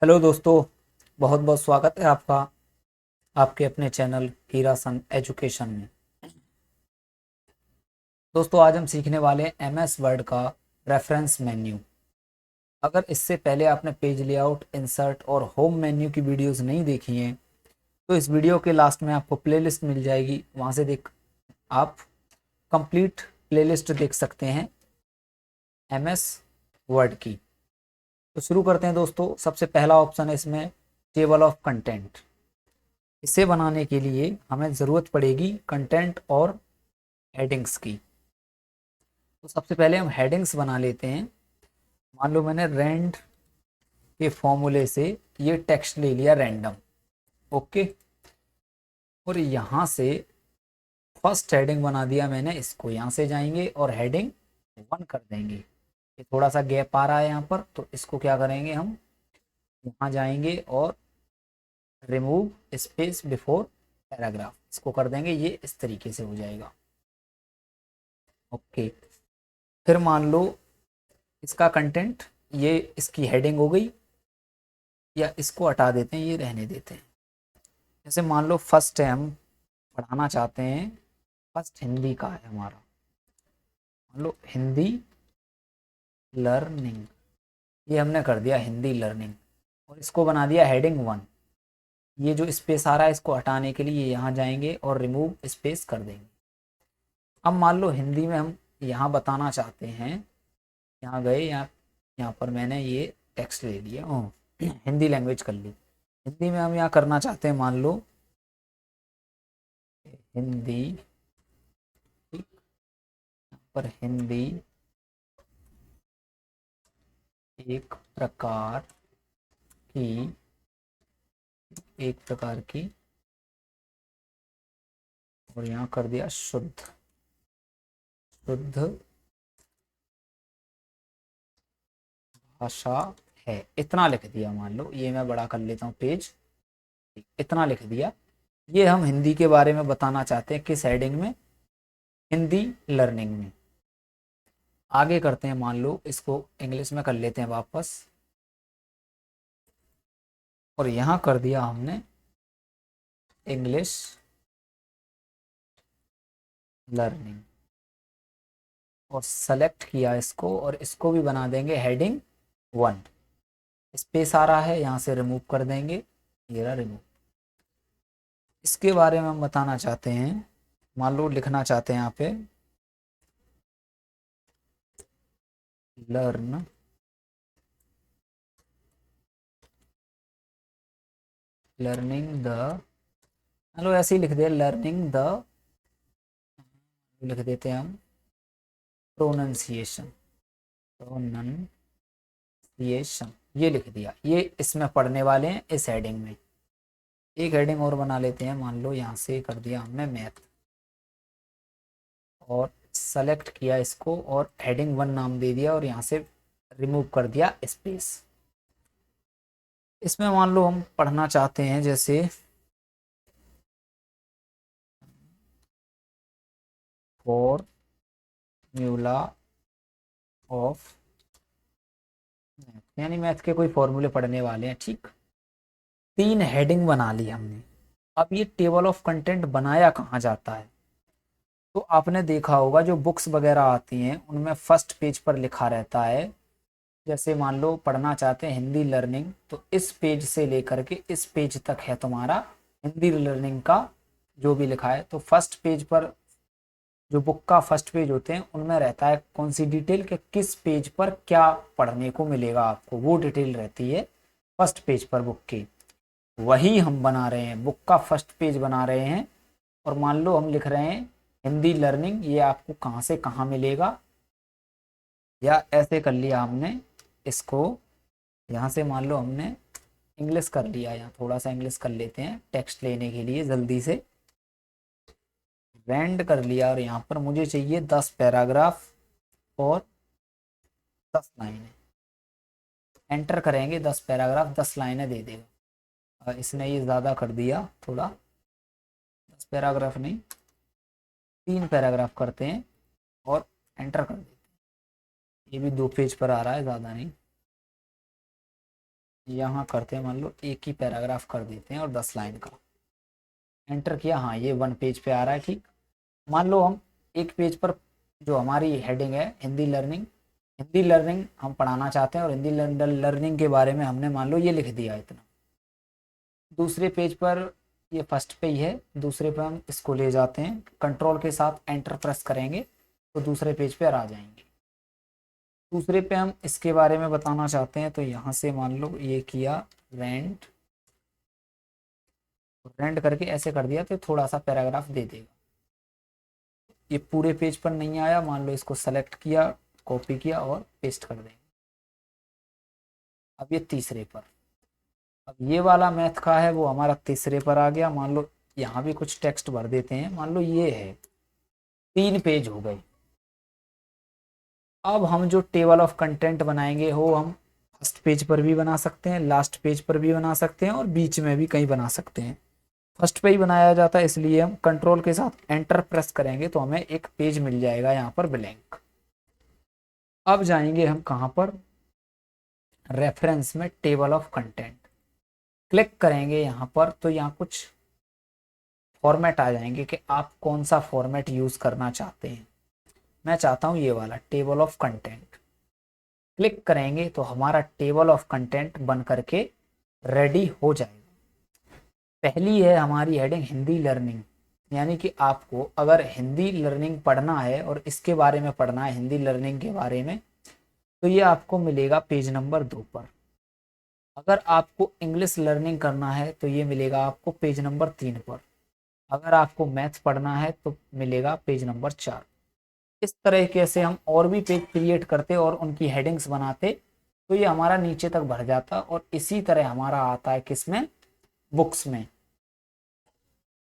Hello दोस्तों। बहुत बहुत स्वागत है आपका आपके अपने चैनल हीरा सन एजुकेशन में। दोस्तों आज हम सीखने वाले हैं एमएस वर्ड का रेफरेंस मेन्यू। अगर इससे पहले आपने पेज लेआउट, इंसर्ट और होम मेन्यू की वीडियोस नहीं देखी हैं तो इस वीडियो के लास्ट में आपको प्लेलिस्ट मिल जाएगी, वहाँ से देख आप कंप्लीट प्लेलिस्ट देख सकते हैं एमएस वर्ड की। तो शुरू करते हैं दोस्तों। सबसे पहला ऑप्शन है इसमें टेबल ऑफ कंटेंट। इसे बनाने के लिए हमें ज़रूरत पड़ेगी कंटेंट और हेडिंग्स की। तो सबसे पहले हम हेडिंग्स बना लेते हैं। मान लो मैंने रैंड के फॉर्मूले से ये टेक्स्ट ले लिया रैंडम। ओके। और यहाँ से फर्स्ट हेडिंग बना दिया मैंने, इसको यहाँ से जाएंगे और हेडिंग 1 कर देंगे। ये थोड़ा सा गैप आ रहा है यहाँ पर, तो इसको क्या करेंगे, हम यहाँ जाएंगे और रिमूव स्पेस बिफोर पैराग्राफ इसको कर देंगे। ये इस तरीके से हो जाएगा। ओके। फिर मान लो इसका कंटेंट, ये इसकी हेडिंग हो गई, या इसको हटा देते हैं, ये रहने देते हैं। जैसे मान लो फर्स्ट है, हम पढ़ाना चाहते हैं, फर्स्ट हिंदी का है हमारा, मान लो हिंदी लर्निंग। ये हमने कर दिया हिंदी लर्निंग और इसको बना दिया हेडिंग 1। ये जो स्पेस आ रहा है इसको हटाने के लिए यहाँ जाएंगे और रिमूव स्पेस कर देंगे। अब मान लो हिंदी में हम यहाँ बताना चाहते हैं, यहाँ गए, यहाँ पर मैंने ये टेक्स्ट ले लिया, हिंदी लैंग्वेज कर ली। हिंदी में हम यहाँ करना चाहते हैं, मान लो हिंदी, ठीक, यहाँ पर हिंदी एक प्रकार की, एक प्रकार की, और यहाँ कर दिया शुद्ध, शुद्ध भाषा है। इतना लिख दिया। मान लो ये मैं बड़ा कर लेता हूँ पेज, इतना लिख दिया। ये हम हिंदी के बारे में बताना चाहते हैं, किस हेडिंग में, हिंदी लर्निंग में। आगे करते हैं, मान लो इसको इंग्लिश में कर लेते हैं वापस, और यहाँ कर दिया हमने इंग्लिश लर्निंग और सेलेक्ट किया इसको, और इसको भी बना देंगे हेडिंग 1। स्पेस आ रहा है, यहाँ से रिमूव कर देंगे, ये रहा रिमूव। इसके बारे में हम बताना चाहते हैं, मान लो लिखना चाहते हैं यहाँ पे लर्न लर्निंग द, लो ऐसे ही लिख दिया लर्निंग द, लिख देते हैं हम प्रोनंसिएशन, प्रोनंसिएशन ये लिख दिया। ये इसमें पढ़ने वाले हैं इस हेडिंग में। एक हेडिंग और बना लेते हैं, मान लो यहाँ से कर दिया हमने मैथ और सेलेक्ट किया इसको और हेडिंग 1 नाम दे दिया, और यहाँ से रिमूव कर दिया स्पेस। इसमें मान लो हम पढ़ना चाहते हैं जैसे फॉर्मूला ऑफ मैथ, यानी मैथ के कोई फॉर्मूले पढ़ने वाले हैं। ठीक, 3 हेडिंग बना ली हमने। अब ये टेबल ऑफ कंटेंट बनाया कहाँ जाता है, तो आपने देखा होगा जो बुक्स वगैरह आती हैं उनमें फर्स्ट पेज पर लिखा रहता है। जैसे मान लो पढ़ना चाहते हैं हिंदी लर्निंग, तो इस पेज से लेकर के इस पेज तक है तुम्हारा हिंदी लर्निंग का जो भी लिखा है। तो फर्स्ट पेज पर, जो बुक का फर्स्ट पेज होते हैं उनमें रहता है कौन सी डिटेल, कि किस पेज पर क्या पढ़ने को मिलेगा आपको, वो डिटेल रहती है फर्स्ट पेज पर बुक की। वही हम बना रहे हैं, बुक का फर्स्ट पेज बना रहे हैं। और मान लो हम लिख रहे हैं हिंदी लर्निंग, ये आपको कहाँ से कहाँ मिलेगा, या ऐसे कर लिया हमने इसको, यहाँ से मान लो हमने इंग्लिश कर लिया, यहाँ थोड़ा सा इंग्लिश कर लेते हैं टेक्स्ट लेने के लिए जल्दी से, रेंड कर लिया, और यहाँ पर मुझे चाहिए 10 पैराग्राफ और 10 लाइनें। एंटर करेंगे, 10 पैराग्राफ 10 लाइनें दे देगा। इसने ये ज़्यादा कर दिया थोड़ा, 10 पैराग्राफ नहीं 3 पैराग्राफ करते हैं और एंटर कर देते हैं। ये भी 2 पेज पर आ रहा है, ज़्यादा नहीं, यहाँ करते हैं, मान लो एक ही पैराग्राफ कर देते हैं और 10 लाइन का। एंटर किया, हाँ ये 1 पेज पे आ रहा है, ठीक। मान लो हम एक पेज पर जो हमारी हेडिंग है हिंदी लर्निंग हम पढ़ाना चाहते हैं और हिंदी लर्निंग के बारे में हमने मान लो ये लिख दिया इतना। दूसरे पेज पर, ये फर्स्ट पे ही है, दूसरे पे हम इसको ले जाते हैं, कंट्रोल के साथ एंटर प्रेस करेंगे तो दूसरे पेज पर आ जाएंगे। दूसरे पे हम इसके बारे में बताना चाहते हैं तो यहाँ से मान लो ये किया रेंट, रेंट करके ऐसे कर दिया तो थोड़ा सा पैराग्राफ दे देगा। ये पूरे पेज पर नहीं आया, मान लो इसको सेलेक्ट किया, कॉपी किया और पेस्ट कर देंगे। अब ये तीसरे पर, अब ये वाला मैथ का है वो हमारा तीसरे पर आ गया। मान लो यहाँ भी कुछ टेक्स्ट भर देते हैं, मान लो ये है, 3 पेज हो गए। अब हम जो टेबल ऑफ कंटेंट बनाएंगे वो हम फर्स्ट पेज पर भी बना सकते हैं, लास्ट पेज पर भी बना सकते हैं और बीच में भी कहीं बना सकते हैं। फर्स्ट पे ही बनाया जाता है, इसलिए हम कंट्रोल के साथ एंटर प्रेस करेंगे तो हमें एक पेज मिल जाएगा यहाँ पर ब्लैंक। अब जाएंगे हम कहाँ पर, रेफरेंस में टेबल ऑफ कंटेंट क्लिक करेंगे यहाँ पर, तो यहाँ कुछ फॉर्मेट आ जाएंगे कि आप कौन सा फॉर्मेट यूज करना चाहते हैं। मैं चाहता हूँ ये वाला टेबल ऑफ कंटेंट। क्लिक करेंगे तो हमारा टेबल ऑफ कंटेंट बन करके रेडी हो जाएगा। पहली है हमारी हेडिंग हिंदी लर्निंग, यानी कि आपको अगर हिंदी लर्निंग पढ़ना है और इसके बारे में पढ़ना है, हिंदी लर्निंग के बारे में, तो ये आपको मिलेगा पेज नंबर 2 पर। अगर आपको इंग्लिश लर्निंग करना है तो ये मिलेगा आपको पेज नंबर 3 पर। अगर आपको मैथ पढ़ना है तो मिलेगा पेज नंबर 4। इस तरीके से हम और भी पेज क्रिएट करते और उनकी हेडिंग्स बनाते तो ये हमारा नीचे तक भर जाता। और इसी तरह हमारा आता है किसमें, बुक्स में।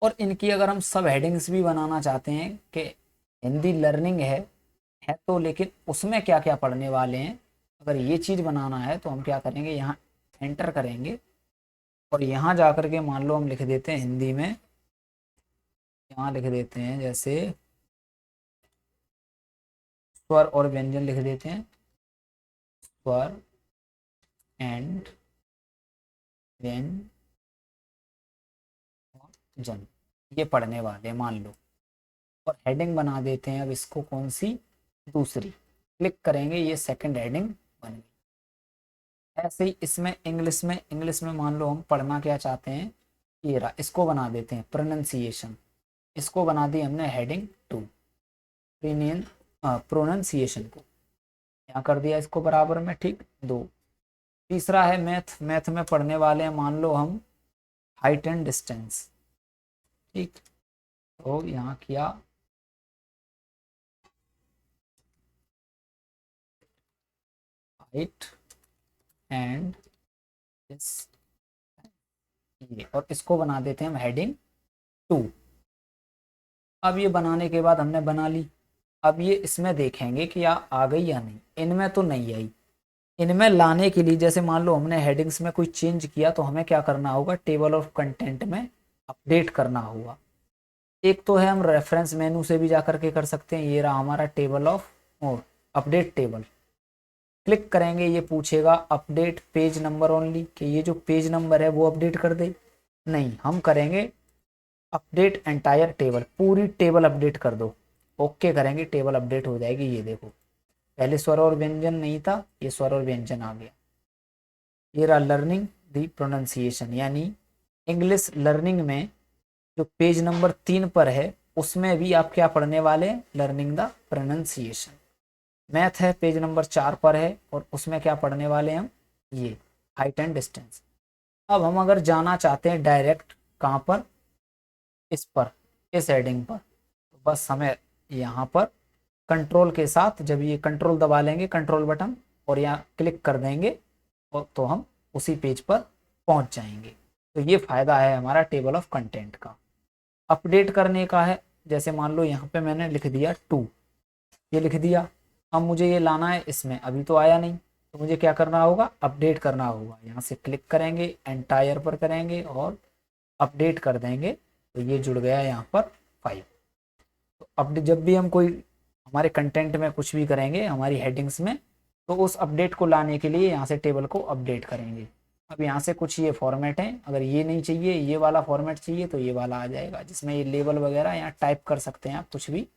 और इनकी अगर हम सब हेडिंग्स भी बनाना चाहते हैं कि हिंदी लर्निंग है तो लेकिन उसमें क्या क्या पढ़ने वाले हैं, अगर ये चीज़ बनाना है तो हम क्या करेंगे, यहाँ एंटर करेंगे और यहाँ जा कर के मान लो हम लिख देते हैं हिंदी में, यहाँ लिख देते हैं जैसे स्वर और व्यंजन लिख देते हैं, स्वर एंड व्यंजन, ये पढ़ने वाले मान लो। और हेडिंग बना देते हैं अब इसको, कौन सी, दूसरी। क्लिक करेंगे, ये सेकंड हेडिंग बन गई। ऐसे ही इसमें इंग्लिश में मान लो हम पढ़ना क्या चाहते हैं, ये रहा, इसको बना देते हैं प्रोनाउंसिएशन। इसको बना दी हमने हेडिंग 2, प्रोनाउंसिएशन को यहाँ कर दिया इसको बराबर में, ठीक, 2। तीसरा है मैथ में पढ़ने वाले हैं मान लो हम हाइट एंड डिस्टेंस, ठीक, तो यहाँ किया हाइट एंड ये, और इसको बना देते हैं हम हेडिंग 2। अब ये बनाने के बाद हमने बना ली। अब ये इसमें देखेंगे कि आ गई या नहीं, इनमें तो नहीं आई। इनमें लाने के लिए जैसे मान लो हमने हेडिंग्स में कोई चेंज किया तो हमें क्या करना होगा, टेबल ऑफ कंटेंट में अपडेट करना होगा। एक तो है हम रेफरेंस मेनू से भी जा करके कर सकते हैं, ये रहा हमारा table of update table. Click करेंगे, ये पूछेगा अपडेट पेज नंबर ओनली, कि ये जो पेज नंबर है वो अपडेट कर दे। नहीं, हम करेंगे अपडेट एंटायर टेबल, पूरी टेबल अपडेट कर दो। ओके करेंगे, टेबल अपडेट हो जाएगी। ये देखो, पहले स्वर और व्यंजन नहीं था, ये स्वर और व्यंजन आ गया। ये रहा लर्निंग दी प्रोनाउंसिएशन, यानी इंग्लिश लर्निंग में जो पेज नंबर 3 पर है उसमें भी आप क्या पढ़ने वाले हैं, लर्निंग द प्रोनाउंसिएशन। मैथ है पेज नंबर 4 पर है और उसमें क्या पढ़ने वाले हैं हम, ये हाइट एंड डिस्टेंस। अब हम अगर जाना चाहते हैं डायरेक्ट कहाँ पर, इस पर, इस हेडिंग पर, तो बस हमें यहाँ पर कंट्रोल के साथ, जब ये कंट्रोल दबा लेंगे, कंट्रोल बटन, और यहाँ क्लिक कर देंगे तो हम उसी पेज पर पहुँच जाएंगे। तो ये फ़ायदा है हमारा टेबल ऑफ कंटेंट का। अपडेट करने का है, जैसे मान लो यहाँ पे मैंने लिख दिया 2, ये लिख दिया। अब मुझे ये लाना है इसमें, अभी तो आया नहीं, तो मुझे क्या करना होगा, अपडेट करना होगा। यहाँ से क्लिक करेंगे, एंटायर पर करेंगे और अपडेट कर देंगे, तो ये जुड़ गया यहाँ पर 5। तो अपडेट जब भी हम कोई हमारे कंटेंट में कुछ भी करेंगे हमारी हेडिंग्स में, तो उस अपडेट को लाने के लिए यहाँ से टेबल को अपडेट करेंगे। अब यहाँ से कुछ ये फॉर्मेट है, अगर ये नहीं चाहिए, ये वाला फॉर्मेट चाहिए तो ये वाला आ जाएगा, जिसमें ये लेबल वगैरह यहाँ टाइप कर सकते हैं आप, कुछ भी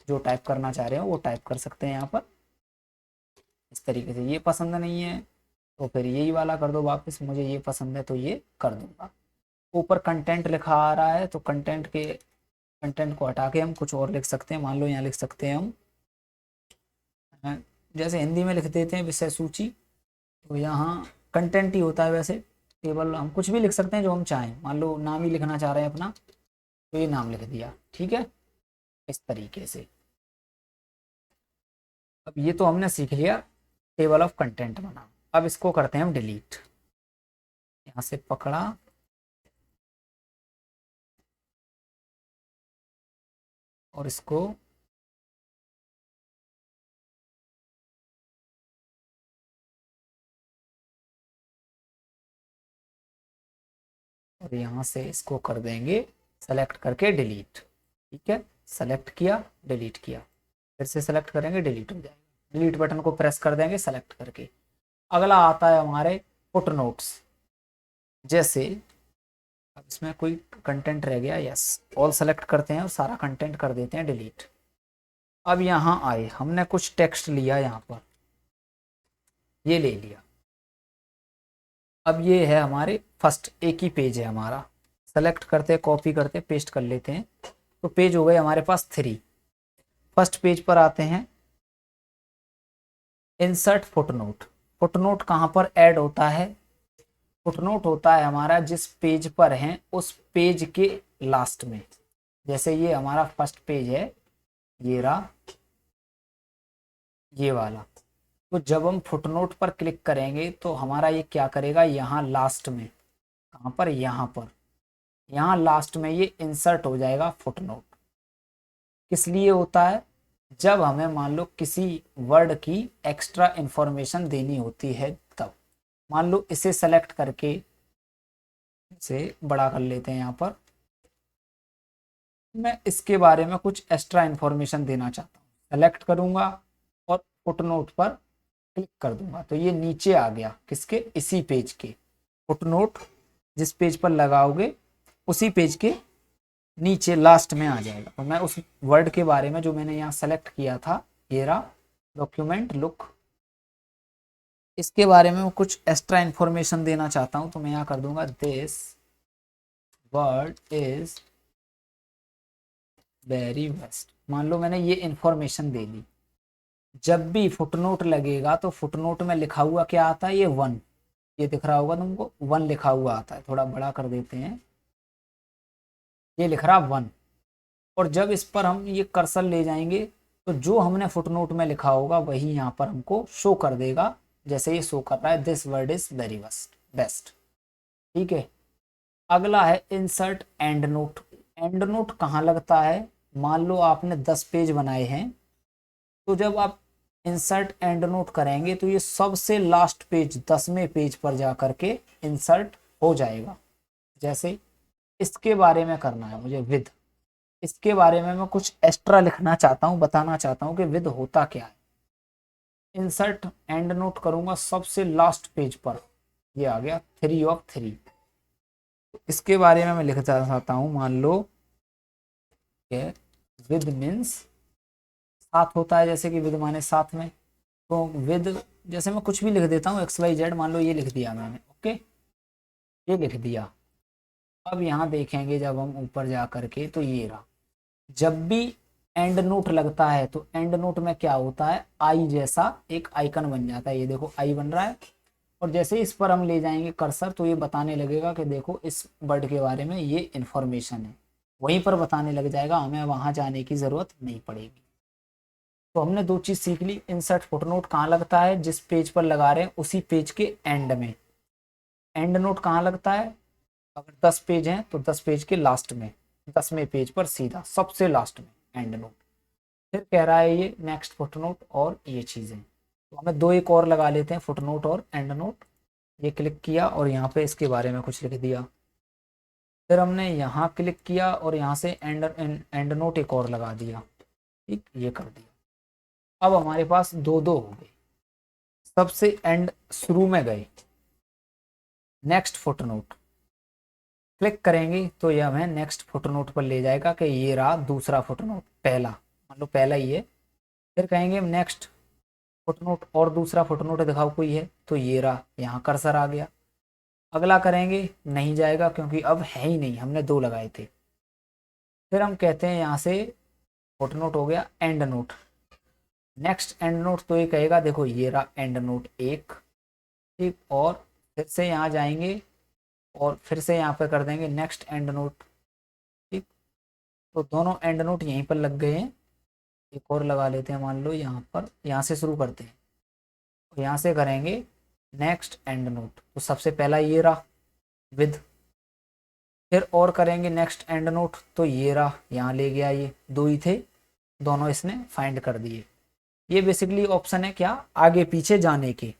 जो टाइप करना चाह रहे हो वो टाइप कर सकते हैं यहाँ पर इस तरीके से। ये पसंद नहीं है तो फिर यही वाला कर दो वापस, मुझे ये पसंद है तो ये कर दूंगा। ऊपर कंटेंट लिखा आ रहा है तो कंटेंट को हटा के हम कुछ और लिख सकते हैं। मान लो यहाँ लिख सकते हैं हम जैसे हिंदी में लिख देते हैं विषय सूची, तो यहाँ कंटेंट ही होता है वैसे, केवल हम कुछ भी लिख सकते हैं जो हम चाहें। मान लो नाम ही लिखना चाह रहे हैं अपना, तो ये नाम लिख दिया, ठीक है, इस तरीके से। अब ये तो हमने सीख लिया टेबल ऑफ कंटेंट बना। अब इसको करते हैं हम डिलीट। यहाँ से पकड़ा और इसको और यहाँ से इसको कर देंगे सेलेक्ट करके डिलीट। ठीक है, सेलेक्ट किया, डिलीट किया, फिर से सेलेक्ट करेंगे, डिलीट हो जाएगा। डिलीट बटन को प्रेस कर देंगे सेलेक्ट करके। अगला आता है हमारे फुटनोट्स। जैसे अब इसमें कोई कंटेंट रह गया, यस, ऑल सेलेक्ट करते हैं और सारा कंटेंट कर देते हैं डिलीट। अब यहाँ आए, हमने कुछ टेक्स्ट लिया यहाँ पर, ये ले लिया। अब ये है हमारे फर्स्ट, एक ही पेज है हमारा, सेलेक्ट करते कॉपी करते पेस्ट कर लेते हैं, तो पेज हो गए हमारे पास 3। फर्स्ट पेज पर आते हैं, इंसर्ट फुटनोट। फुटनोट कहाँ पर ऐड होता है? फुटनोट होता है हमारा जिस पेज पर है उस पेज के लास्ट में। जैसे ये हमारा फर्स्ट पेज है, ये रहा, ये वाला, तो जब हम फुटनोट पर क्लिक करेंगे तो हमारा ये क्या करेगा, यहाँ लास्ट में, कहाँ पर, यहाँ पर, यहाँ लास्ट में ये इंसर्ट हो जाएगा फुटनोट। किस लिए होता है? जब हमें मान लो किसी वर्ड की एक्स्ट्रा इंफॉर्मेशन देनी होती है तब। मान लो इसे सेलेक्ट करके इसे बड़ा कर लेते हैं, यहाँ पर मैं इसके बारे में कुछ एक्स्ट्रा इंफॉर्मेशन देना चाहता हूँ, सेलेक्ट करूंगा और फुटनोट पर क्लिक कर दूंगा तो ये नीचे आ गया, किसके, इसी पेज के। फुटनोट जिस पेज पर लगाओगे उसी पेज के नीचे लास्ट में आ जाएगा। तो मैं उस वर्ड के बारे में जो मैंने यहाँ सेलेक्ट किया था, ये रहा डॉक्यूमेंट लुक, इसके बारे में कुछ एक्स्ट्रा इंफॉर्मेशन देना चाहता हूँ तो मैं यहाँ कर दूंगा this word is very best. मान लो मैंने ये इंफॉर्मेशन दे दी। जब भी फुटनोट लगेगा तो फुटनोट में लिखा हुआ क्या आता है, ये 1, ये दिख रहा होगा तुमको, 1 लिखा हुआ आता है। थोड़ा बड़ा कर देते हैं, ये लिख रहा 1। और जब इस पर हम ये कर्सर ले जाएंगे तो जो हमने फुटनोट में लिखा होगा वही यहाँ पर हमको शो कर देगा। जैसे ये शो कर रहा है this word is very best. ठीक है, अगला है insert and note. And note कहाँ लगता है? मान लो आपने 10 पेज बनाए हैं, तो जब आप इंसर्ट एंड नोट करेंगे तो ये सबसे लास्ट पेज 10वें पेज पर जा करके इंसर्ट हो जाएगा। जैसे इसके बारे में करना है मुझे विद, इसके बारे में मैं कुछ एक्स्ट्रा लिखना चाहता हूँ, बताना चाहता हूँ कि विद होता क्या है। इंसर्ट एंड नोट करूंगा सबसे लास्ट पेज पर, ये आ गया 3 of 3। इसके बारे में मैं लिखना चाहता हूँ, मान लो विद मीन्स साथ होता है, जैसे कि विद माने साथ में, तो विद जैसे मैं कुछ भी लिख देता हूँ XYZ, मान लो ये लिख दिया मैंने, ओके, ये लिख दिया। अब यहाँ देखेंगे जब हम ऊपर जा करके तो ये रहा, जब भी एंड नोट लगता है तो एंड नोट में क्या होता है, आई जैसा एक आइकन बन जाता है। ये देखो आई बन रहा है, और जैसे इस पर हम ले जाएंगे कर्सर तो ये बताने लगेगा कि देखो इस वर्ड के बारे में ये इन्फॉर्मेशन है, वहीं पर बताने लग जाएगा, हमें वहां जाने की जरूरत नहीं पड़ेगी। तो हमने 2 चीज सीख ली, इंसर्ट फुटनोट कहाँ लगता है, जिस पेज पर लगा रहे हैं उसी पेज के एंड में। एंड नोट कहाँ लगता है, अगर 10 पेज हैं तो 10 पेज के लास्ट में, 10वें पेज पर सीधा सबसे लास्ट में एंड नोट। फिर कह रहा है ये नेक्स्ट फुटनोट और ये चीजें, तो हमें 2 एक और लगा लेते हैं, फुटनोट और एंड नोट। ये क्लिक किया और यहाँ पे इसके बारे में कुछ लिख दिया। फिर हमने यहाँ क्लिक किया और यहाँ से एंड नोट एक और लगा दिया, ठीक, ये कर दिया। अब हमारे पास 2 2 हो गए, सबसे एंड शुरू में गए, नेक्स्ट फुटनोट क्लिक करेंगे तो ये हमें नेक्स्ट फुटनोट पर ले जाएगा कि ये रहा दूसरा फुटनोट, पहला मान लो पहला ही है। फिर कहेंगे नेक्स्ट फुटनोट और दूसरा फुटनोट दिखाओ कोई है, तो ये रहा, यहाँ कर्सर आ गया। अगला करेंगे, नहीं जाएगा क्योंकि अब है ही नहीं, हमने दो लगाए थे। फिर हम कहते हैं यहाँ से फुटनोट हो गया and note. Next and note तो ये कहेगा देखो ये रहा एंड नोट एक, ठीक। और फिर से यहाँ जाएंगे और फिर से यहाँ पे कर देंगे नेक्स्ट एंड नोट, ठीक। तो दोनों एंड नोट यहीं पर लग गए हैं। एक और लगा लेते हैं, मान लो यहाँ पर, यहाँ से शुरू करते हैं। तो यहाँ से करेंगे नेक्स्ट एंड नोट, तो सबसे पहला ये रहा विद। फिर और करेंगे नेक्स्ट एंड नोट, तो ये रहा, यहाँ ले गया, ये दो ही थे, दोनों इसने फाइंड कर दिए। ये बेसिकली ऑप्शन है क्या, आगे पीछे जाने के।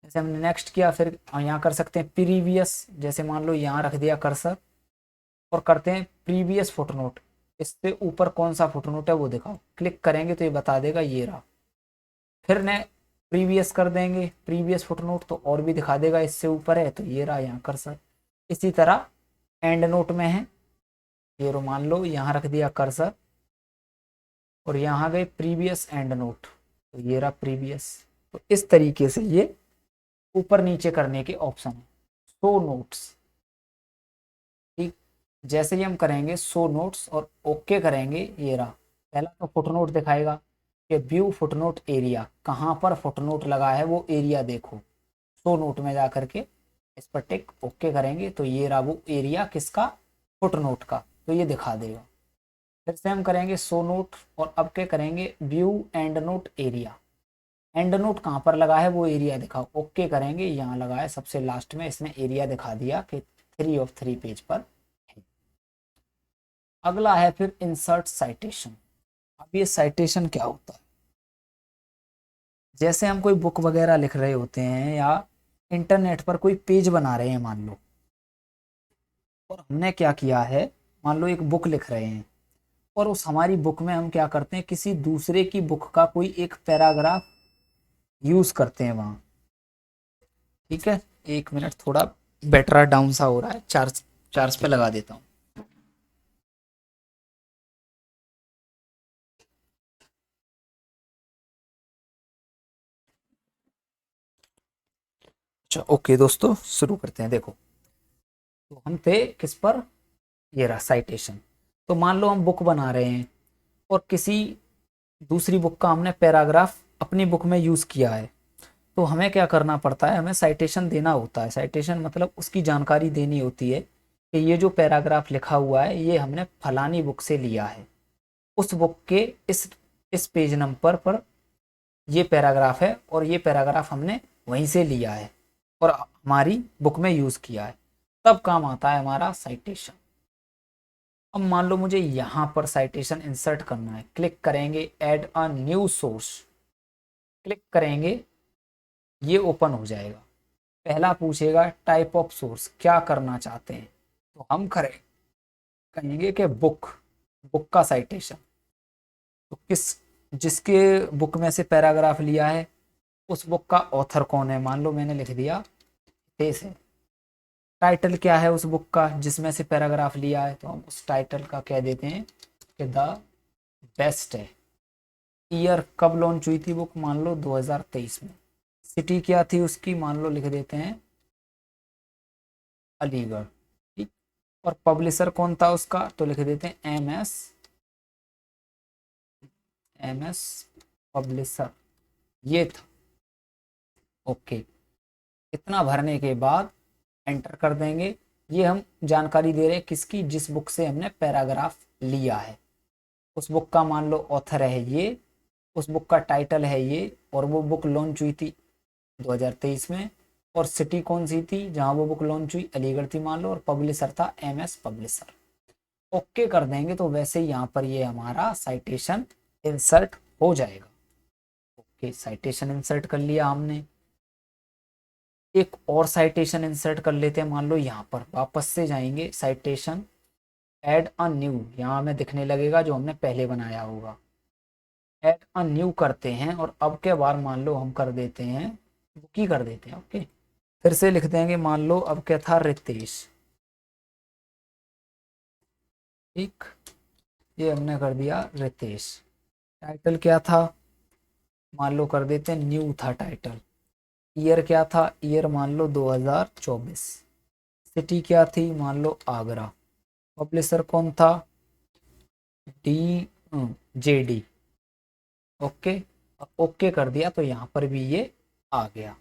जैसे हमने नेक्स्ट किया, फिर यहाँ कर सकते हैं प्रीवियस, जैसे मान लो यहाँ रख दिया कर्सर और करते हैं प्रीवियस फुटनोट, इससे ऊपर कौन सा फुटनोट है वो दिखाओ। क्लिक करेंगे तो ये बता देगा ये रहा। फिर ने प्रीवियस कर देंगे प्रीवियस फुटनोट, तो और भी दिखा देगा इससे ऊपर है, तो ये रहा यहाँ कर्सर। इसी तरह एंड नोट में है, ये रो मान लो यहाँ रख दिया कर्सर और यहाँ गए प्रीवियस एंड नोट, तो ये रहा प्रीवियस। तो इस तरीके से ये ऊपर नीचे करने के ऑप्शन है। शो नोट्स, ठीक। जैसे ही हम करेंगे शो नोट्स और ओके करेंगे, ये रहा पहला तो फुटनोट दिखाएगा कि व्यू फुटनोट एरिया, कहाँ पर फुटनोट लगा है वो एरिया देखो। शो नोट में जा करके इस पर टिक ओके करेंगे तो ये रहा वो एरिया किसका, फुटनोट का, तो ये दिखा देगा। फिर से हम करेंगे शो नोट और अब क्या करेंगे view and note area, and note कहाँ पर लगा है वो एरिया दिखाओ। ओके करेंगे, यहाँ लगा है सबसे लास्ट में, इसने एरिया दिखा दिया कि 3 of 3 पेज पर है। अगला है फिर इंसर्ट साइटेशन। अब ये साइटेशन क्या होता है, जैसे हम कोई बुक वगैरह लिख रहे होते हैं या इंटरनेट पर कोई पेज बना रहे हैं मान लो, और हमने क्या किया है, मान लो एक बुक लिख रहे हैं और उस हमारी बुक में हम क्या करते हैं, किसी दूसरे की बुक का कोई एक पैराग्राफ यूज करते हैं वहां, ठीक है। एक मिनट, थोड़ा बैटरा डाउन सा हो रहा है, चार्ज चार्ज पे लगा देता हूँ। अच्छा ओके दोस्तों, शुरू करते हैं। देखो तो हम थे किस पर, ये रहा साइटेशन। तो मान लो हम बुक बना रहे हैं और किसी दूसरी बुक का हमने पैराग्राफ अपनी बुक में यूज किया है, तो हमें क्या करना पड़ता है, हमें साइटेशन देना होता है। साइटेशन मतलब उसकी जानकारी देनी होती है कि ये जो पैराग्राफ लिखा हुआ है ये हमने फलानी बुक से लिया है, उस बुक के इस पेज नंबर पर ये पैराग्राफ है और ये पैराग्राफ हमने वहीं से लिया है और हमारी बुक में यूज किया है, तब काम आता है हमारा साइटेशन। अब मान लो मुझे यहाँ पर साइटेशन इंसर्ट करना है, क्लिक करेंगे add a new source, click करेंगे ये ओपन हो जाएगा। पहला पूछेगा टाइप ऑफ सोर्स, क्या करना चाहते हैं, तो हम कहेंगे कि बुक, बुक का साइटेशन, तो जिसके बुक में से पैराग्राफ लिया है उस बुक का ऑथर कौन है, मान लो मैंने लिख दिया तेज है। टाइटल क्या है उस बुक का जिसमें से पैराग्राफ लिया है, तो हम उस टाइटल का कह देते हैं कि द बेस्ट है। ईयर कब लॉन्च हुई थी बुक, मान लो 2023 में। सिटी क्या थी उसकी, मान लो लिख देते हैं अलीगढ़, ठीक। और पब्लिशर कौन था उसका, तो लिख देते हैं एम एस पब्लिशर, ये था। ओके, इतना भरने के बाद एंटर कर देंगे। ये हम जानकारी दे रहे हैं किसकी, जिस बुक से हमने पैराग्राफ लिया है उस बुक का मान लो ऑथर है ये, उस बुक का टाइटल है ये, और वो बुक लॉन्च हुई थी 2023 में, और सिटी कौन सी थी जहां वो बुक लॉन्च हुई, अलीगढ़ थी मान लो, और पब्लिशर था एमएस पब्लिशर। ओके कर देंगे तो वैसे ही यहाँ पर ये हमारा साइटेशन इंसर्ट हो जाएगा। ओके, साइटेशन इंसर्ट कर लिया हमने। एक और साइटेशन इंसर्ट कर लेते हैं, मान लो यहाँ पर वापस से जाएंगे साइटेशन ऐड अ न्यू, यहाँ हमें दिखने लगेगा जो हमने पहले बनाया होगा। ऐड अ न्यू करते हैं और अब के बार मान लो हम कर देते हैं बुक ही कर देते हैं। ओके, फिर से लिख देंगे, मान लो अब क्या था, रितेश। ठीक, ये हमने कर दिया रितेश। टाइटल क्या था, मान लो कर देते हैं न्यू था टाइटल। ईयर क्या था, ईयर मान लो 2024। सिटी क्या थी, मान लो आगरा। पब्लिशर कौन था, डी जेडी। ओके, ओके कर दिया तो यहाँ पर भी ये आ गया।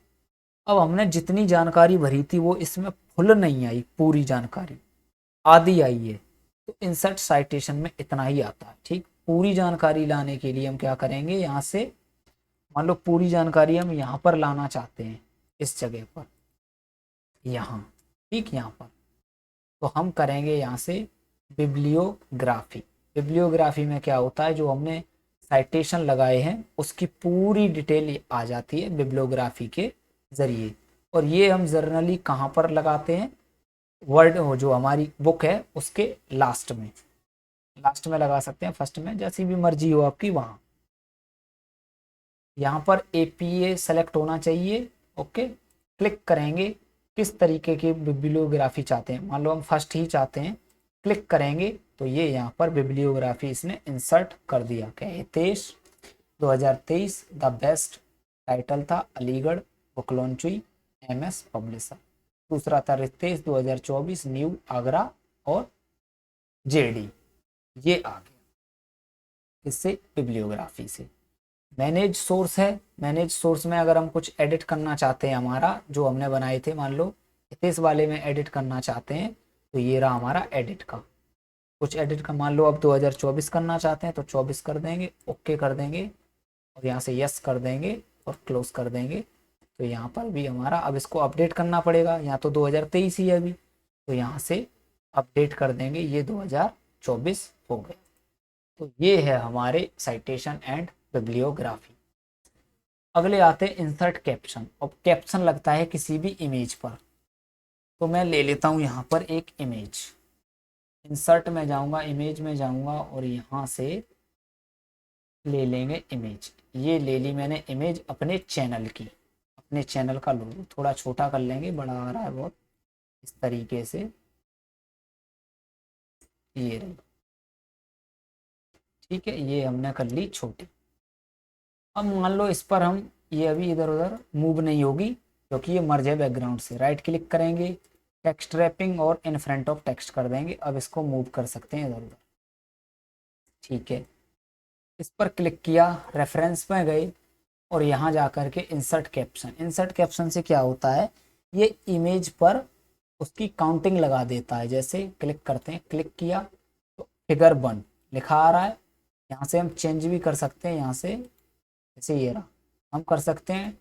अब हमने जितनी जानकारी भरी थी वो इसमें फुल नहीं आई, पूरी जानकारी आधी आई है। तो इंसर्ट साइटेशन में इतना ही आता है। ठीक, पूरी जानकारी लाने के लिए हम क्या करेंगे, यहाँ से मान लो पूरी जानकारी हम यहाँ पर लाना चाहते हैं, इस जगह पर, यहाँ। ठीक, यहाँ पर तो हम करेंगे यहाँ से बिब्लियोग्राफी। बिब्लियोग्राफी में क्या होता है, जो हमने साइटेशन लगाए हैं उसकी पूरी डिटेल आ जाती है बिब्लियोग्राफी के जरिए। और ये हम जर्नली कहाँ पर लगाते हैं, वर्ड जो हमारी बुक है उसके लास्ट में लगा सकते हैं, फर्स्ट में, जैसी भी मर्जी हो आपकी वहाँ। यहाँ पर एपीए सेलेक्ट होना चाहिए। ओके, क्लिक करेंगे, किस तरीके की बिब्लियोग्राफी चाहते हैं, मान लो हम फर्स्ट ही चाहते हैं। क्लिक करेंगे तो ये यहाँ पर बिब्लियोग्राफी इसने इंसर्ट कर दिया। क्या, हितेश 2023 द बेस्ट। टाइटल था अलीगढ़ बुक लॉन्च हुई, एमएस पब्लिशर। दूसरा था रितेश 2024 न्यू आगरा और जेडी। ये आ गया इससे, बिब्लियोग्राफी से। मैनेज सोर्स है, मैनेज सोर्स में अगर हम कुछ एडिट करना चाहते हैं, हमारा जो हमने बनाए थे, मान लो इस वाले में एडिट करना चाहते हैं, तो ये रहा हमारा एडिट का। कुछ एडिट का मान लो अब 2024 करना चाहते हैं तो 24 कर देंगे, ओके कर देंगे और यहाँ से यस कर देंगे और क्लोज कर देंगे। तो यहाँ पर भी हमारा, अब इसको अपडेट करना पड़ेगा, यहाँ तो 2023 ही है अभी, तो यहाँ से अपडेट कर देंगे, ये 2024 हो गया। तो ये है हमारे साइटेशन एंड बिब्लियोग्राफी। अगले आते हैं इंसर्ट कैप्शन। अब कैप्शन लगता है किसी भी इमेज पर, तो मैं ले लेता हूँ यहाँ पर एक इमेज। इंसर्ट में जाऊँगा, इमेज में जाऊँगा और यहाँ से ले लेंगे इमेज। ये ले ली मैंने इमेज अपने चैनल की, अपने चैनल का लोगो। थोड़ा छोटा कर लेंगे, बड़ा आ रहा है बहुत, इस तरीके से। ये रही, ठीक है, ये हमने कर ली छोटी। अब मान लो इस पर हम, ये अभी इधर उधर मूव नहीं होगी क्योंकि ये मर्ज है बैकग्राउंड से। राइट क्लिक करेंगे, टेक्स्ट रैपिंग और इन फ्रंट ऑफ टेक्स्ट कर देंगे। अब इसको मूव कर सकते हैं इधर उधर। ठीक है, इस पर क्लिक किया, रेफरेंस में गए और यहाँ जा कर के इंसर्ट कैप्शन। इंसर्ट कैप्शन से क्या होता है, ये इमेज पर उसकी काउंटिंग लगा देता है। जैसे क्लिक करते हैं, क्लिक किया तो फिगर 1 लिखा आ रहा है। यहाँ से हम चेंज भी कर सकते हैं, यहाँ से जैसे ये रहा, हम कर सकते हैं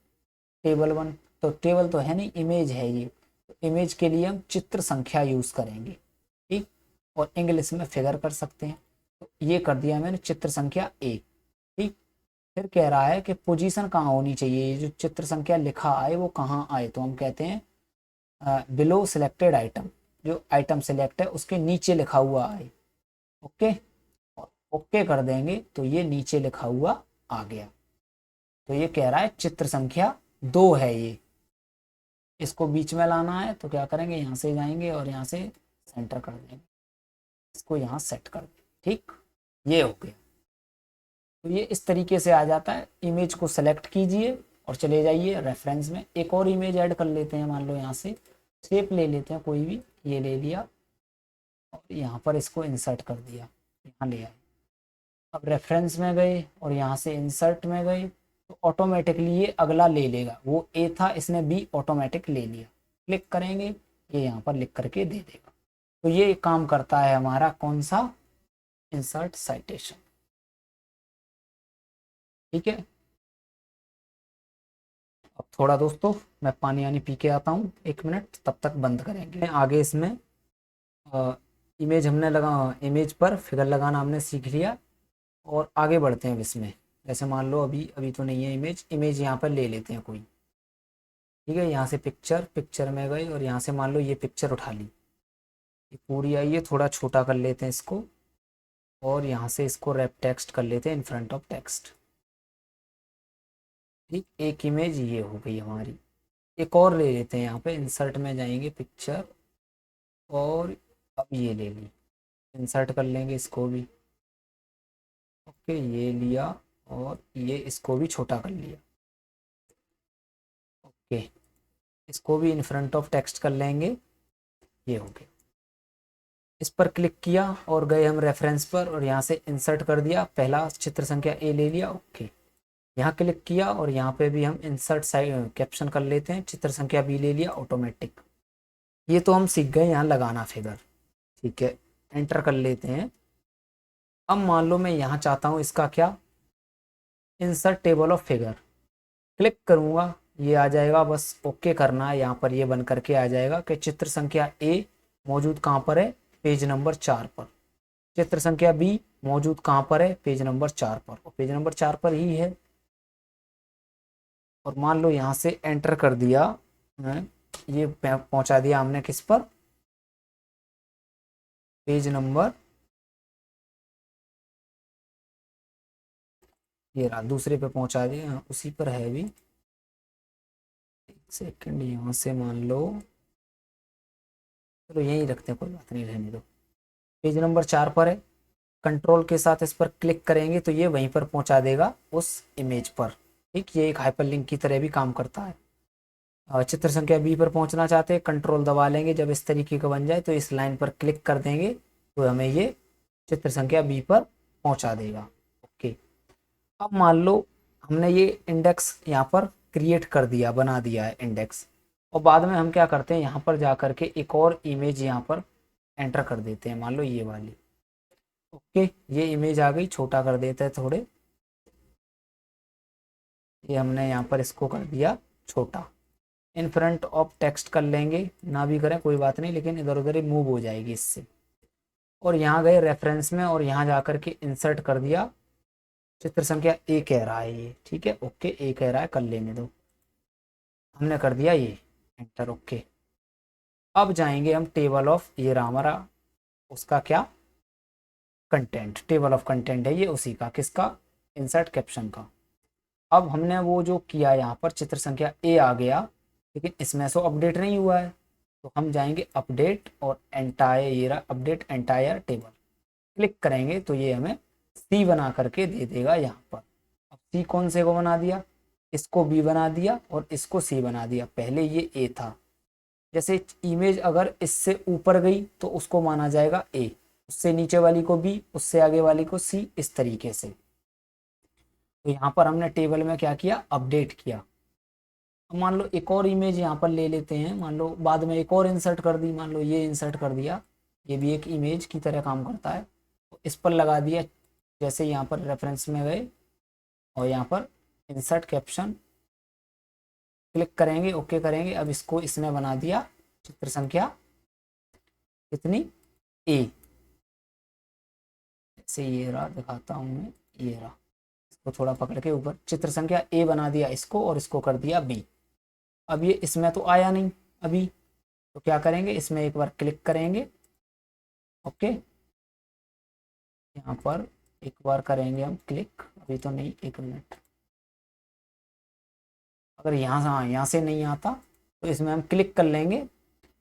टेबल 1। तो टेबल तो है नहीं, इमेज है ये, तो इमेज के लिए हम चित्र संख्या यूज़ करेंगे। ठीक, और इंग्लिश में फिगर कर सकते हैं। तो ये कर दिया मैंने, चित्र संख्या 1। ठीक, फिर कह रहा है कि पोजीशन कहाँ होनी चाहिए, ये जो चित्र संख्या लिखा आए वो कहाँ आए, तो हम कहते हैं बिलो सिलेक्टेड आइटम। जो आइटम सिलेक्ट है उसके नीचे लिखा हुआ आए। ओके, ओके कर देंगे तो ये नीचे लिखा हुआ आ गया। तो ये कह रहा है चित्र संख्या 2 है ये, इसको बीच में लाना है। तो क्या करेंगे, यहाँ से जाएंगे और यहाँ से सेंटर कर देंगे, इसको यहाँ सेट कर देंगे। ठीक, ये हो गया। तो ये इस तरीके से आ जाता है। इमेज को सेलेक्ट कीजिए और चले जाइए रेफरेंस में, एक और इमेज ऐड कर लेते हैं। मान लो यहाँ से शेप ले लेते हैं कोई भी, ये ले लिया और यहाँ पर इसको इंसर्ट कर दिया, यहाँ ले आए। अब रेफरेंस में गए और यहाँ से इंसर्ट में गए तो ऑटोमेटिकली ये अगला ले लेगा। वो ए था, इसने बी ऑटोमेटिक ले लिया। क्लिक करेंगे, ये यहाँ पर लिख करके दे देगा। तो ये काम करता है हमारा कौन सा, इंसर्ट साइटेशन। ठीक है, अब थोड़ा दोस्तों मैं पानी आनी पी के आता हूँ, 1 मिनट, तब तक बंद करेंगे। आगे इसमें इमेज हमने लगा, इमेज पर फिगर लगाना हमने सीख लिया और आगे बढ़ते हैं अब इसमें। जैसे मान लो अभी अभी तो नहीं है इमेज, इमेज यहाँ पर ले लेते हैं कोई। ठीक है, यहाँ से पिक्चर, पिक्चर में गए और यहाँ से मान लो ये पिक्चर उठा ली, ये पूरी आई है। थोड़ा छोटा कर लेते हैं इसको और यहाँ से इसको रैप टेक्स्ट कर लेते हैं इन फ्रंट ऑफ टेक्स्ट। ठीक, एक इमेज ये हो गई हमारी। एक और ले लेते हैं, यहाँ पे इंसर्ट में जाएंगे पिक्चर, और अब ये ले ली, इंसर्ट कर लेंगे इसको भी। ओके, ये लिया, और ये इसको भी छोटा कर लिया। ओके, इसको भी इन फ्रंट ऑफ टेक्स्ट कर लेंगे, ये हो गया। इस पर क्लिक किया और गए हम रेफरेंस पर, और यहाँ से इंसर्ट कर दिया, पहला चित्र संख्या ए ले लिया। ओके, यहाँ क्लिक किया और यहाँ पे भी हम इंसर्ट साइड कैप्शन कर लेते हैं, चित्र संख्या बी ले लिया ऑटोमेटिक। ये तो हम सीख गए यहाँ लगाना फिगर। ठीक है, एंटर कर लेते हैं। अब मान लो मैं यहाँ चाहता हूँ इसका क्या, insert table of figure, click करूँगा, ये आ जाएगा, बस ओके करना है। यहाँ पर ये बन करके आ जाएगा कि चित्र संख्या ए मौजूद कहाँ पर है, पेज नंबर 4 पर। चित्र संख्या बी मौजूद कहाँ पर है, पेज नंबर 4 पर, और पेज नंबर 4 पर ही है। और मान लो यहाँ से एंटर कर दिया, ये पहुंचा दिया हमने किस पर, पेज नंबर, ये रहा, दूसरे पे पहुंचा दिया, उसी पर है भी। एक सेकंड, यहाँ से मान लो, चलो यहीं रखते हैं, कोई बात नहीं, रहने दो। पेज नंबर 4 पर है, कंट्रोल के साथ इस पर क्लिक करेंगे तो ये वहीं पर पहुंचा देगा उस इमेज पर। ठीक, ये एक हाइपरलिंक की तरह भी काम करता है। चित्र संख्या बी पर पहुंचना चाहते हैं, कंट्रोल दबा लेंगे, जब इस तरीके का बन जाए तो इस लाइन पर क्लिक कर देंगे तो हमें ये चित्र संख्या बी पर पहुंचा देगा। ओके, अब मान लो हमने ये इंडेक्स यहाँ पर क्रिएट कर दिया, बना दिया है इंडेक्स, और बाद में हम क्या करते हैं, यहाँ पर जा करके एक और इमेज यहाँ पर एंटर कर देते हैं, मान लो ये वाली। ओके, ये इमेज आ गई, छोटा कर देते हैं थोड़े, ये हमने यहाँ पर इसको कर दिया छोटा। इन फ्रंट ऑफ टेक्स्ट कर लेंगे, ना भी करें कोई बात नहीं, लेकिन इधर उधर ही मूव हो जाएगी इससे। और यहाँ गए रेफरेंस में, और यहाँ जाकर के इंसर्ट कर दिया, चित्र संख्या ए कह रहा है ये, ठीक है, ओके, ए कह रहा है, कर लेने दो, हमने कर दिया ये, एंटर। ओके, अब जाएंगे हम टेबल ऑफ, ये रहा हमारा उसका क्या, कंटेंट, टेबल ऑफ कंटेंट है ये उसी का, किसका, इंसर्ट कैप्शन का। अब हमने वो जो किया, यहाँ पर चित्र संख्या ए आ गया, लेकिन इसमें से अपडेट नहीं हुआ है, तो हम जाएंगे अपडेट, और एंटायर, ये रहा अपडेट एंटायर टेबल, क्लिक करेंगे तो ये हमें सी बना करके दे देगा यहाँ पर। अब सी कौन से को बना दिया, इसको बी बना दिया और इसको सी बना दिया, पहले ये ए था। जैसे इमेज अगर इससे ऊपर गई तो उसको माना जाएगा ए, उससे नीचे वाली को बी, उससे आगे वाली को सी, इस तरीके से। तो यहाँ पर हमने टेबल में क्या किया, अपडेट किया। अब मान लो एक और इमेज यहाँ पर ले लेते हैं, मान लो बाद में एक और इंसर्ट कर दी, मान लो ये इंसर्ट कर दिया, ये भी एक इमेज की तरह काम करता है, तो इस पर लगा दिया, जैसे यहाँ पर रेफरेंस में गए और यहाँ पर इंसर्ट कैप्शन क्लिक करेंगे, ओके करेंगे। अब इसको इसने बना दिया चित्र संख्या कितनी, ए, जैसे ये रहा, दिखाता हूँ मैं, ये रहा, इसको थोड़ा पकड़ के ऊपर, चित्र संख्या ए बना दिया इसको, और इसको कर दिया बी। अब ये इसमें तो आया नहीं अभी, तो क्या करेंगे, इसमें एक बार क्लिक करेंगे। ओके, यहाँ पर एक बार करेंगे हम क्लिक, अभी तो नहीं, एक मिनट, अगर यहाँ से, हाँ यहाँ से नहीं आता तो इसमें हम क्लिक कर लेंगे,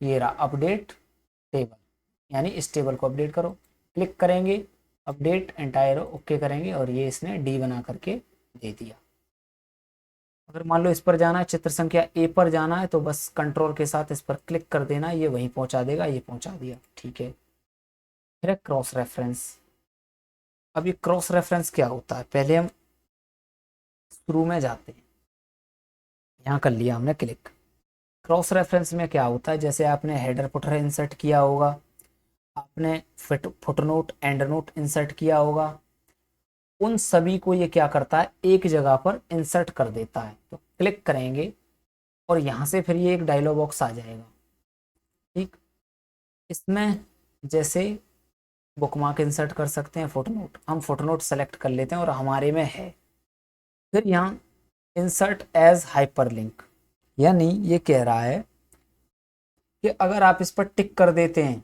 ये रहा अपडेट टेबल, यानी इस टेबल को अपडेट करो, क्लिक करेंगे, अपडेट एंटायर, ओके करेंगे, और ये इसने डी बना करके दे दिया। अगर मान लो इस पर जाना है, चित्र संख्या ए पर जाना है, तो बस कंट्रोल के साथ इस पर क्लिक कर देना, ये वहीं पहुंचा देगा, ये पहुंचा दिया, ठीक है। फिर है क्रॉस रेफरेंस। अब ये क्रॉस रेफरेंस क्या होता है, पहले हम शुरू में जाते हैं, यहाँ कर लिया हमने क्लिक। क्रॉस रेफरेंस में क्या होता है, जैसे आपने हेडर फुटर इंसर्ट किया होगा, आपने फुटनोट एंड नोट इंसर्ट किया होगा, उन सभी को ये क्या करता है, एक जगह पर इंसर्ट कर देता है। तो क्लिक करेंगे और यहाँ से फिर ये एक डायलॉग बॉक्स आ जाएगा, ठीक। इसमें जैसे बुकमार्क इंसर्ट कर सकते हैं, फुटनोट, हम फुटनोट सेलेक्ट कर लेते हैं और हमारे में है। फिर यहाँ इंसर्ट एज हाइपरलिंक, यानी ये कह रहा है कि अगर आप इस पर टिक कर देते हैं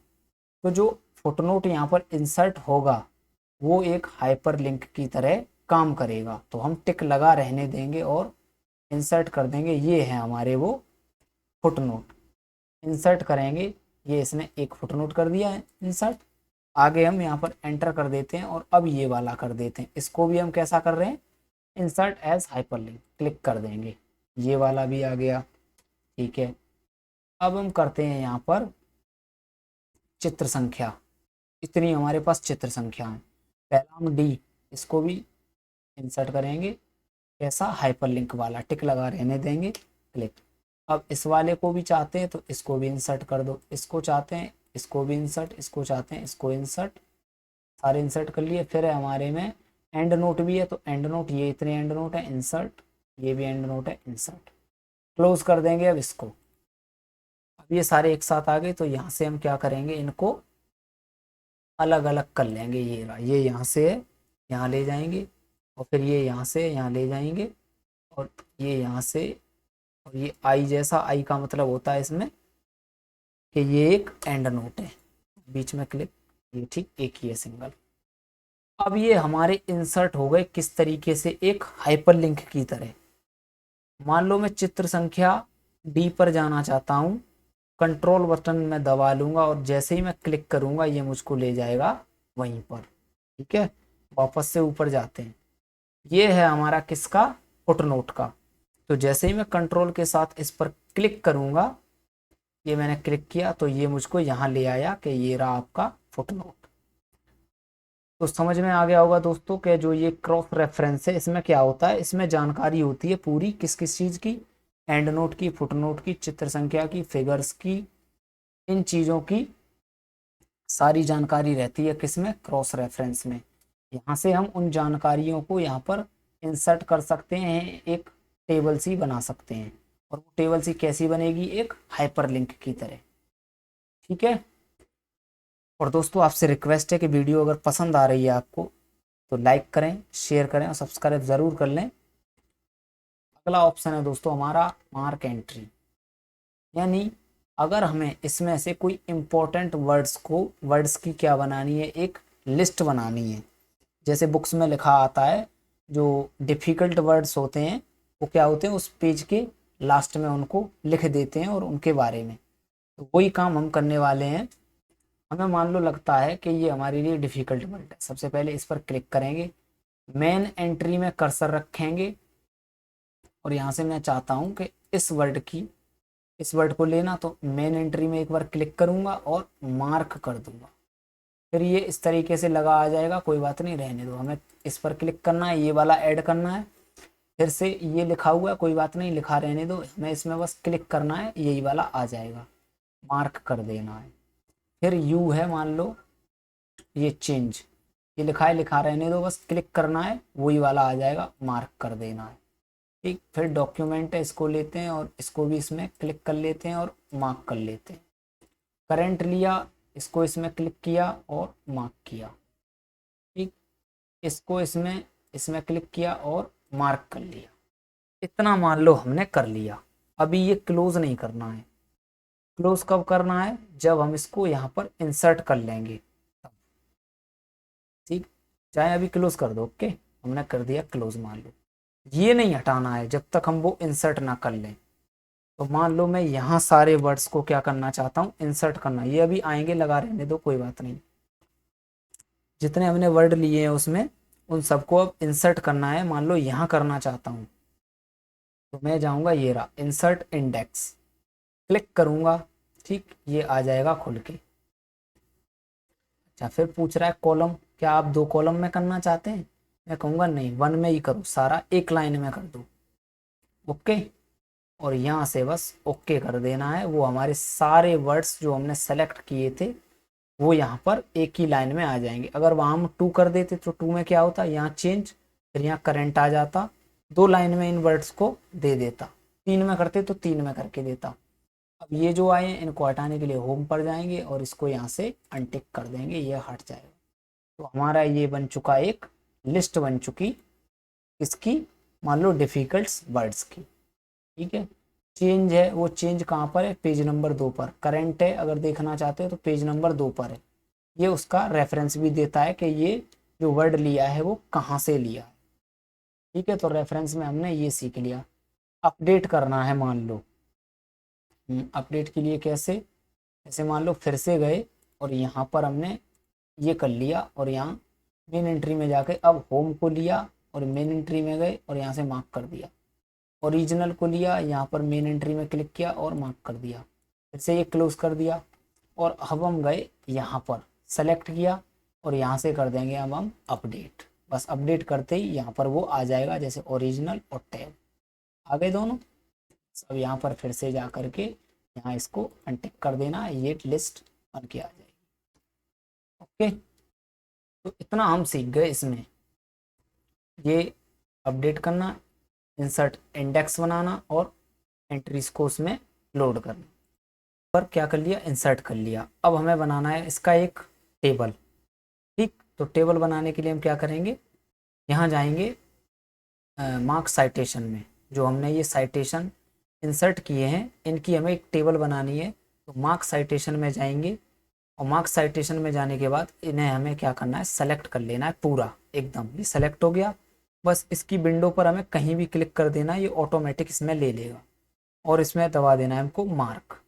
तो जो फुटनोट यहाँ पर इंसर्ट होगा वो एक हाइपरलिंक की तरह काम करेगा। तो हम टिक लगा रहने देंगे और इंसर्ट कर देंगे, ये है हमारे वो फुटनोट इंसर्ट करेंगे। ये इसने एक फुटनोट कर दिया है इंसर्ट। आगे हम यहाँ पर एंटर कर देते हैं और अब ये वाला कर देते हैं। इसको भी हम कैसा कर रहे हैं, इंसर्ट एज हाइपरलिंक क्लिक कर देंगे। ये वाला भी आ गया। ठीक है, अब हम करते हैं यहाँ पर चित्र संख्या। इतनी हमारे पास चित्र संख्या है। पहला हम डी, इसको भी इंसर्ट करेंगे। कैसा, हाइपरलिंक वाला, टिक लगा रहने देंगे, क्लिक। अब इस वाले को भी चाहते हैं तो इसको भी इंसर्ट कर दो। इसको चाहते हैं इसको भी इंसर्ट, इसको चाहते हैं इसको इंसर्ट, सारे इंसर्ट कर लिए। फिर हमारे में एंड नोट भी है तो एंड नोट, ये इतने एंड नोट है इंसर्ट, ये भी एंड नोट है इंसर्ट। क्लोज कर देंगे अब इसको। अब ये सारे एक साथ आ गए तो यहाँ से हम क्या करेंगे, इनको अलग अलग कर लेंगे। ये यहाँ से है, यहाँ ले जाएंगे, और फिर ये यहाँ से यहाँ ले जाएंगे, और ये यहाँ से, और ये आई जैसा, आई का मतलब होता है इसमें कि ये एक एंड नोट है, बीच में क्लिक, ये ठीक एक ही है सिंगल। अब ये हमारे इंसर्ट हो गए किस तरीके से, एक हाइपरलिंक की तरह। मान लो मैं चित्र संख्या डी पर जाना चाहता हूँ, कंट्रोल बटन में दबा लूंगा और जैसे ही मैं क्लिक करूंगा ये मुझको ले जाएगा वहीं पर। ठीक है, वापस से ऊपर जाते हैं। ये है हमारा किसका, फुटनोट का। तो जैसे ही मैं कंट्रोल के साथ इस पर क्लिक करूंगा, ये मैंने क्लिक किया तो ये मुझको यहाँ ले आया कि ये रहा आपका फुटनोट। तो समझ में आ गया होगा दोस्तों कि जो ये क्रॉस रेफरेंस है इसमें क्या होता है, इसमें जानकारी होती है पूरी किस किस चीज़ की, एंड नोट की, फुटनोट की, चित्र संख्या की, फिगर्स की, इन चीज़ों की सारी जानकारी रहती है किसमें, क्रॉस रेफरेंस में। यहाँ से हम उन जानकारियों को यहाँ पर इंसर्ट कर सकते हैं, एक टेबल सी बना सकते हैं। और वो टेबल सी कैसी बनेगी, एक हाइपरलिंक की तरह। ठीक है, और दोस्तों आपसे रिक्वेस्ट है कि वीडियो अगर पसंद आ रही है आपको तो लाइक करें, शेयर करें और सब्सक्राइब ज़रूर कर लें। अगला ऑप्शन है दोस्तों हमारा मार्क एंट्री, यानी अगर हमें इसमें से कोई इम्पोर्टेंट वर्ड्स की क्या बनानी है, एक लिस्ट बनानी है। जैसे बुक्स में लिखा आता है जो डिफ़िकल्ट वर्ड्स होते हैं वो क्या होते हैं, उस पेज के लास्ट में उनको लिख देते हैं और उनके बारे में। तो वही काम हम करने वाले हैं। हमें मान लो लगता है कि ये हमारे लिए डिफ़िकल्ट वर्ड है, सबसे पहले इस पर क्लिक करेंगे, मेन एंट्री में कर्सर रखेंगे और यहाँ से मैं चाहता हूँ कि इस वर्ड को लेना, तो मेन एंट्री में एक बार क्लिक करूँगा और मार्क कर दूंगा। फिर ये इस तरीके से लगा आ जाएगा, कोई बात नहीं, रहने दो। हमें इस पर क्लिक करना है, ये वाला ऐड करना है। फिर से ये लिखा हुआ है, कोई बात नहीं, लिखा रहने दो, हमें इसमें बस क्लिक करना है, यही वाला आ जाएगा, मार्क कर देना है। फिर यू है, मान लो ये चेंज, ये लिखा है, लिखा रहने दो, बस क्लिक करना है, वही वाला आ जाएगा, मार्क कर देना है। ठीक, फिर डॉक्यूमेंट है, इसको लेते हैं और इसको भी इसमें क्लिक कर लेते हैं और मार्क कर लेते हैं। करंट लिया, इसको इसमें क्लिक किया और मार्क किया। ठीक, इसको इसमें इसमें क्लिक किया और मार्क कर लिया। इतना मान लो हमने कर लिया। अभी ये क्लोज नहीं करना है। क्लोज कब करना है, जब हम इसको यहाँ पर इंसर्ट कर लेंगे तब। ठीक, चाहे अभी क्लोज कर दो, ओके, हमने कर दिया क्लोज। मान लो ये नहीं हटाना है जब तक हम वो इंसर्ट ना कर लें। तो मान लो मैं यहाँ सारे वर्ड्स को क्या करना चाहता हूँ, इंसर्ट करना। ये अभी आएंगे, लगा रहने दो, कोई बात नहीं। जितने हमने वर्ड लिए हैं उसमें उन सबको अब इंसर्ट करना है। मान लो यहाँ करना चाहता हूँ तो मैं जाऊँगा, ये रहा इंसर्ट इंडेक्स, क्लिक करूँगा। ठीक, ये आ जाएगा खुल के। अच्छा, फिर पूछ रहा है कॉलम, क्या आप 2 कॉलम में करना चाहते हैं? मैं कहूँगा नहीं, 1 में ही करो, सारा एक लाइन में कर दो, ओके। और यहाँ से बस ओके कर देना है। वो हमारे सारे वर्ड्स जो हमने सेलेक्ट किए थे वो यहाँ पर एक ही लाइन में आ जाएंगे। अगर वहाँ हम 2 कर देते तो 2 में क्या होता, यहाँ चेंज, फिर यहाँ करंट आ जाता, 2 लाइन में इन वर्ड्स को दे देता। 3 में करते तो 3 में करके देता। अब ये जो आए हैं इनको हटाने के लिए होम पर जाएंगे और इसको यहाँ से अनटिक कर देंगे, ये हट जाएगा। तो हमारा ये बन चुका, एक लिस्ट बन चुकी इसकी, मान लो डिफिकल्ट वर्ड्स की। ठीक है, चेंज है, वो चेंज कहाँ पर है, पेज नंबर 2 पर। करंट है, अगर देखना चाहते हो तो पेज नंबर 2 पर है। ये उसका रेफरेंस भी देता है कि ये जो वर्ड लिया है वो कहाँ से लिया है। ठीक है, तो रेफरेंस में हमने ये सीख लिया। अपडेट करना है, मान लो अपडेट के लिए कैसे, जैसे मान लो फिर से गए और यहाँ पर हमने ये कर लिया और यहाँ मेन एंट्री में जाके अब होम को लिया और मेन एंट्री में गए और यहाँ से मार्क कर दिया। ओरिजिनल को लिया, यहाँ पर मेन एंट्री में क्लिक किया और मार्क कर दिया। फिर से ये क्लोज कर दिया और अब हम गए यहाँ पर सेलेक्ट किया और यहाँ से कर देंगे अब हम अपडेट। बस अपडेट करते ही यहाँ पर वो आ जाएगा, जैसे ओरिजिनल और टैब आ गए दोनों। अब यहाँ पर फिर से जा करके यहाँ इसको अनटिक कर देना, ये लिस्ट बन के आ जाएगी। ओके, तो इतना हम सीख गए इसमें, ये अपडेट करना, इंसर्ट इंडेक्स बनाना और एंट्रीज को उसमें लोड करना। पर क्या कर लिया, इंसर्ट कर लिया। अब हमें बनाना है इसका एक टेबल। ठीक, तो टेबल बनाने के लिए हम क्या करेंगे, यहाँ जाएंगे मार्क साइटेशन में, जो हमने ये साइटेशन इंसर्ट किए हैं इनकी हमें एक टेबल बनानी है। तो मार्क साइटेशन में जाएंगे और मार्क साइटेशन में जाने के बाद इन्हें हमें क्या करना है, सेलेक्ट कर लेना है पूरा एकदम। ये सेलेक्ट हो गया, बस इसकी विंडो पर हमें कहीं भी क्लिक कर देना, ये ऑटोमेटिक इसमें ले लेगा और इसमें दबा देना है हमको मार्क।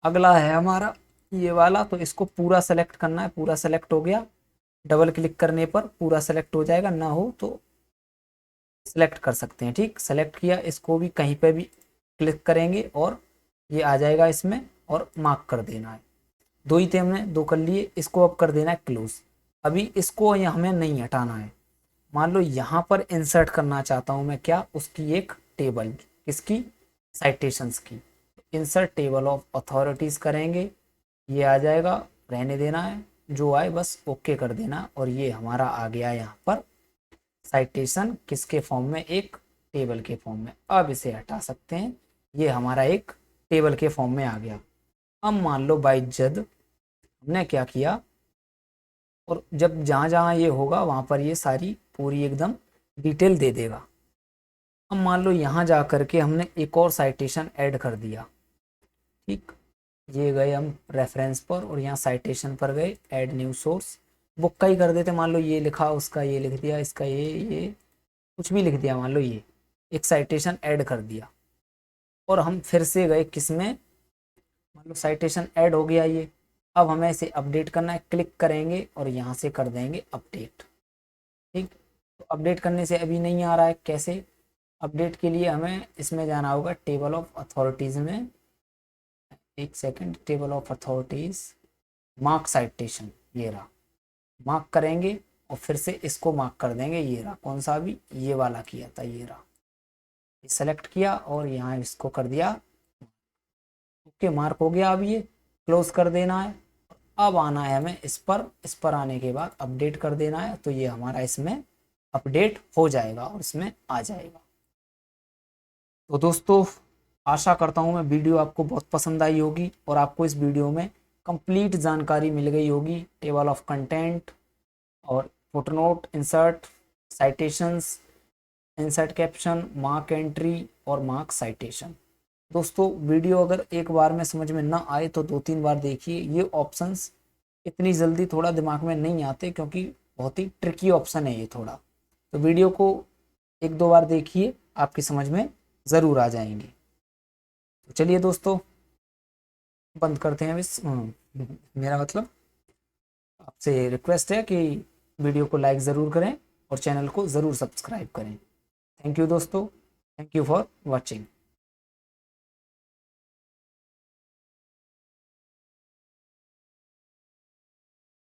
अगला है हमारा ये वाला, तो इसको पूरा सेलेक्ट करना है। पूरा सेलेक्ट हो गया, डबल क्लिक करने पर पूरा सेलेक्ट हो जाएगा, ना हो तो सेलेक्ट कर सकते हैं। ठीक, सेलेक्ट किया, इसको भी कहीं पे भी क्लिक करेंगे और ये आ जाएगा इसमें और मार्क कर देना है। दो ही थे हमने, दो कर लिए, इसको अब कर देना है क्लोज। अभी इसको हमें नहीं हटाना है। मान लो यहाँ पर इंसर्ट करना चाहता हूँ मैं क्या, उसकी एक टेबल, किसकी, साइटेशंस की। इंसर्ट टेबल ऑफ अथॉरिटीज करेंगे, ये आ जाएगा, रहने देना है, जो आए बस ओके कर देना और ये हमारा आ गया यहाँ पर साइटेशन किसके फॉर्म में, एक टेबल के फॉर्म में। अब इसे हटा सकते हैं, ये हमारा एक टेबल के फॉर्म में आ गया। अब मान लो बाई जद हमने क्या किया, और जब जहाँ जहाँ ये होगा वहाँ पर ये सारी पूरी एकदम डिटेल दे देगा। अब मान लो यहाँ जा करके हमने एक और साइटेशन ऐड कर दिया। ठीक, ये गए हम रेफरेंस पर और यहाँ साइटेशन पर गए, ऐड न्यू सोर्स, बुक का ही कर देते। मान लो ये लिखा, उसका ये लिख दिया, इसका ये कुछ भी लिख दिया। मान लो ये एक साइटेशन ऐड कर दिया और हम फिर से गए किसमें, मान लो साइटेशन ऐड हो गया ये। अब हमें इसे अपडेट करना है, क्लिक करेंगे और यहाँ से कर देंगे अपडेट। ठीक, तो अपडेट करने से अभी नहीं आ रहा है, कैसे, अपडेट के लिए हमें इसमें जाना होगा टेबल ऑफ अथॉरिटीज़ में, एक second, table of authorities, mark citation, ये रहा, मार्क करेंगे और फिर से इसको मार्क कर देंगे, ये रहा, कौन सा अभी ये वाला किया था, ये रहा, सेलेक्ट किया और यहाँ इसको कर दिया ओके, मार्क हो गया। अब ये क्लोज कर देना है। अब आना है हमें इस पर आने के बाद अपडेट कर देना है, तो ये हमारा इसमें अपडेट हो जाएगा और इसमें आ जाएगा। तो दोस्तों आशा करता हूँ मैं वीडियो आपको बहुत पसंद आई होगी और आपको इस वीडियो में कंप्लीट जानकारी मिल गई होगी, टेबल ऑफ कंटेंट और footnote, insert, citations, insert caption, mark entry और मार्क साइटेशन। दोस्तों वीडियो अगर एक बार में समझ में ना आए तो 2-3 बार देखिए, ये ऑप्शंस इतनी जल्दी थोड़ा दिमाग में नहीं आते क्योंकि बहुत ही ट्रिकी ऑप्शन है ये थोड़ा। तो वीडियो को 1-2 बार देखिए, आपकी समझ में ज़रूर आ जाएंगे। तो चलिए दोस्तों बंद करते हैं इस मेरा मतलब आपसे रिक्वेस्ट है कि वीडियो को लाइक ज़रूर करें और चैनल को ज़रूर सब्सक्राइब करें। थैंक यू दोस्तों, थैंक यू फॉर वॉचिंग।